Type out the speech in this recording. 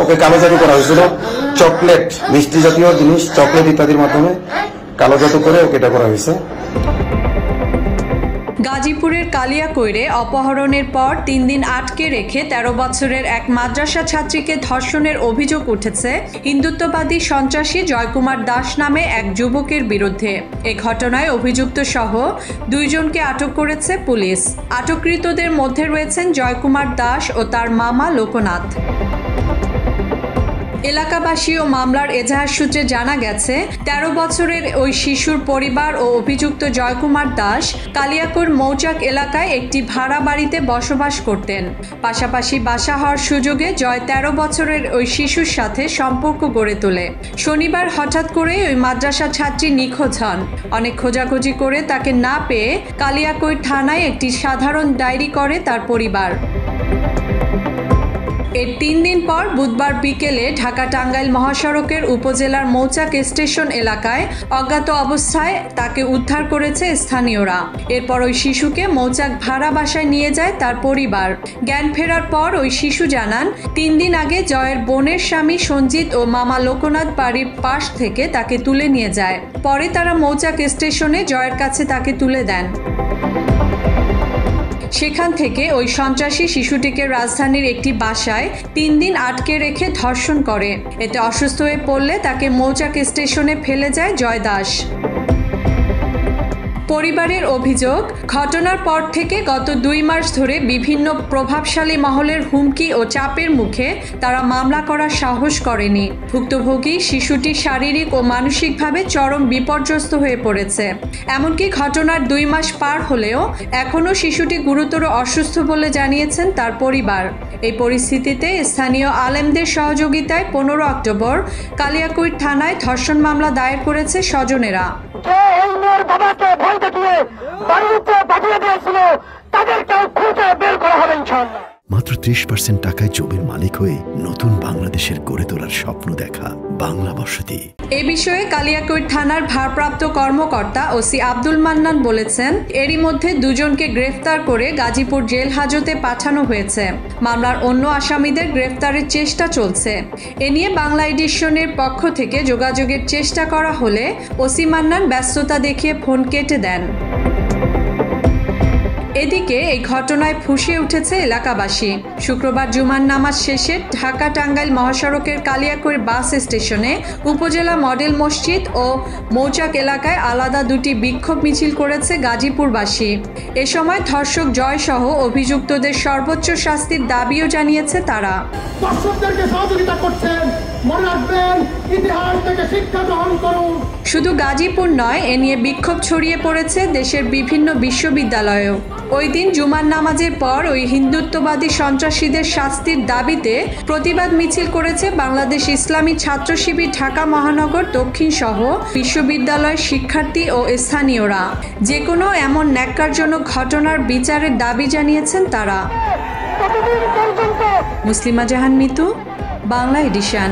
ওকে কালো জাদু করা হয়েছিল। চকলেট, মিষ্টি জাতীয় জিনিস, চকলেট ইত্যাদির মাধ্যমে কালো জাদু করে ওকে এটা করা হয়েছে। গাজীপুরের কালিয়াকৈরে অপহরণের পর 3 দিন আটকে রেখে 13 বছরের এক মাদ্রাসা ছাত্রীকে ধর্ষণের অভিযোগ উঠেছে হিন্দুত্ববাদী সন্ত্রাসী জয়কুমার দাস নামে এক যুবকের বিরুদ্ধে। এ ঘটনায় অভিযুক্ত সহ 2 জনকে আটক করেছে পুলিশ। আটককৃতদের মধ্যে রয়েছেন জয়কুমার দাস ও তার মামা লোকনাথ। এলাকাবাসী ও মামলার এজাহার সূত্রে জানা গেছে 13 বছরের ওই শিশুর পরিবার ও অভিযুক্ত জয়কুমার দাস কালিয়াকৈর মৌচাক এলাকায় একটি ভাড়া বাড়িতে বসবাস করতেন। পাশাপাশি বাসা হওয়ার সুযোগে জয় 13 বছরের ওই শিশুর সাথে সম্পর্ক গড়ে তোলে। শনিবার হঠাৎ করে ওই মাদ্রাসা ছাত্রী নিখোঁজ হন। অনেক খোঁজাখুঁজি করে তাকে না পেয়ে কালিয়াকৈর থানায় একটি সাধারণ ডায়েরি করে তার পরিবার। এর 3 দিন পর বুধবার বিকেলে ঢাকা-টাঙ্গাইল মহাসড়কের উপজেলার মৌচাক স্টেশন এলাকায় অজ্ঞাত অবস্থায় তাকে উদ্ধার করেছে স্থানীয়রা। এরপর ওই শিশুকে মৌচাক ভাড়া বাসায় নিয়ে যায় তার পরিবার। জ্ঞান ফেরার পর ওই শিশু জানান 3 দিন আগে জয়ের বোনের স্বামী সঞ্জিত ও মামা লোকনাথ বাড়ির পাশ থেকে তাকে তুলে নিয়ে যায়। পরে তারা মৌচাক স্টেশনে জয়ের কাছে তাকে তুলে দেন। সেখান থেকে ওই সন্ত্রাসী শিশুটিকে রাজধানীর একটি বাসায় 3 দিন আটকে রেখে ধর্ষণ করে। এতে অসুস্থ হয়ে পড়লে তাকে মৌচাক স্টেশনে ফেলে যায় জয় দাস। পরিবারের অভিযোগ, ঘটনার পর থেকে গত 2 মাস ধরে বিভিন্ন প্রভাবশালী মহলের হুমকি ও চাপের মুখে তারা মামলা করার সাহস করেনি। ভুক্তভোগী শিশুটি শারীরিক ও মানসিকভাবে চরম বিপর্যস্ত হয়ে পড়েছে। এমনকি ঘটনার 2 মাস পার হলেও এখনও শিশুটি গুরুতর অসুস্থ বলে জানিয়েছেন তার পরিবার। এই পরিস্থিতিতে স্থানীয় আলেমদের সহযোগিতায় 15 অক্টোবর কালিয়াকৈর থানায় ধর্ষণ মামলা দায়ের করেছে স্বজনেরা। মাত্র 30% টাকায় জমির মালিক হয়ে নতুন বাংলাদেশের গড়ে তোলার স্বপ্ন দেখা বাংলা বসতি। এ বিষয়ে কালিয়াকৈর থানার ভারপ্রাপ্ত কর্মকর্তা ওসি আব্দুল মান্নান বলেছেন, এরই মধ্যে 2 জনকে গ্রেফতার করে গাজীপুর জেল হাজতে পাঠানো হয়েছে। মামলার অন্য আসামিদের গ্রেফতারের চেষ্টা চলছে। এ নিয়ে বাংলা এডিশনের পক্ষ থেকে যোগাযোগের চেষ্টা করা হলে ওসি মান্নান ব্যস্ততা দেখিয়ে ফোন কেটে দেন। এদিকে এই ঘটনায় ফুঁসে উঠেছে এলাকাবাসী। শুক্রবার জুমার নামাজ শেষে ঢাকা-টাঙ্গাইল মহাসড়কের কালিয়াকৈর বাস স্টেশনে উপজেলা মডেল মসজিদ ও মৌচাক এলাকায় আলাদা 2টি বিক্ষোভ মিছিল করেছে গাজীপুরবাসী। এ সময় ধর্ষক জয় সহ অভিযুক্তদের সর্বোচ্চ শাস্তির দাবিও জানিয়েছে তারা। শুধু গাজীপুর নয়, এ নিয়ে বিক্ষোভ ছড়িয়ে পড়েছে দেশের বিভিন্ন বিশ্ববিদ্যালয়েও। ওই দিন জুমার নামাজের পর ওই হিন্দুত্ববাদী সন্ত্রাসীদের শাস্তির দাবিতে প্রতিবাদ মিছিল করেছে বাংলাদেশ ইসলামী ছাত্র শিবির ঢাকা মহানগর দক্ষিণ সহ বিশ্ববিদ্যালয়ের শিক্ষার্থী ও স্থানীয়রা। যে কোনো এমন ন্যাক্কারজনক ঘটনার বিচারের দাবি জানিয়েছেন তারা। মুসলিমা জাহান মিতু, বাংলা এডিশন।